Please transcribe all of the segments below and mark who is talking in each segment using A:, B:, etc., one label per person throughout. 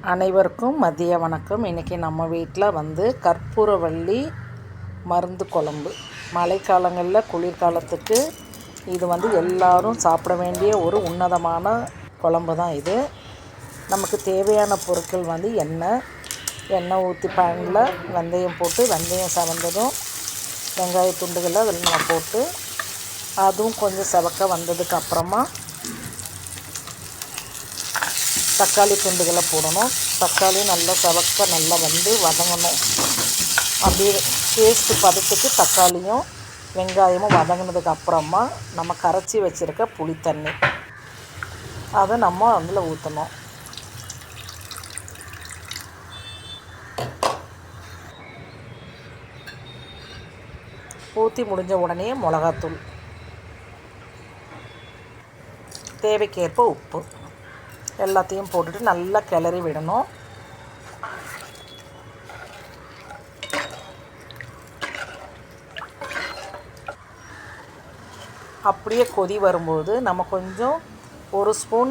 A: அனைவருக்கும் மதிய வணக்கம். இன்றைக்கி நம்ம வீட்டில் கற்பூரவள்ளி மருந்து குழம்பு. மழைக்காலங்களில் குளிர்காலத்துக்கு இது எல்லாரும் சாப்பிட வேண்டிய ஒரு உன்னதமான குழம்பு தான் இது. நமக்கு தேவையான பொருட்கள் எண்ணெய் ஊற்றி பேனில் வெந்தயம் போட்டு, வெந்தயம் செவந்ததும் வெங்காய துண்டுகளை அதில் நம்ம போட்டு, அதுவும் கொஞ்சம் செவக்க வந்ததுக்கு அப்புறமா தக்காளி துண்டுகளை போடணும். தக்காளி நல்லா செவக்க நல்லா வதங்கணும். அப்படியே பேஸ்ட்டு பதத்துக்கு தக்காளியும் வெங்காயமும் வதங்கினதுக்கு அப்புறமா நம்ம கரைச்சி வச்சுருக்க புளித்தண்ணி அதை நம்ம அதில் ஊற்றணும். ஊற்றி முடிஞ்ச உடனே மிளகாத்தூள், தேவைக்கேற்ப உப்பு எல்லாத்தையும் போட்டுட்டு நல்லா கிளறி விடணும். அப்படியே கொதி வரும்போது நம்ம கொஞ்சம் ஒரு ஸ்பூன்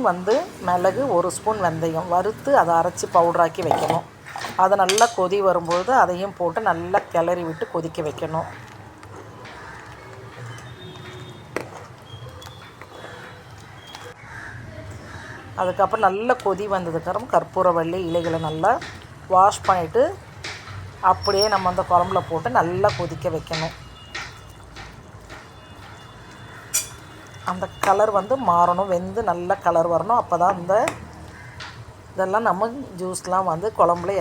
A: மிளகு, ஒரு ஸ்பூன் வெந்தயம் வறுத்து அதை அரைச்சி பவுடராக்கி வைக்கணும். அதை நல்லா கொதி வரும்போது அதையும் போட்டு நல்லா கிளறி விட்டு கொதிக்க வைக்கணும். அதுக்கப்புறம் நல்லா கொதி வந்ததுக்கப்புறம் கற்பூரவள்ளி இலைகளை நல்லா வாஷ் பண்ணிவிட்டு அப்படியே நம்ம அந்த குழம்புல போட்டு நல்லா கொதிக்க வைக்கணும். அந்த கலர் மாறணும், வெந்து நல்ல கலர் வரணும். அப்போ தான் இதெல்லாம் நம்ம ஜூஸ்லாம் குழம்புல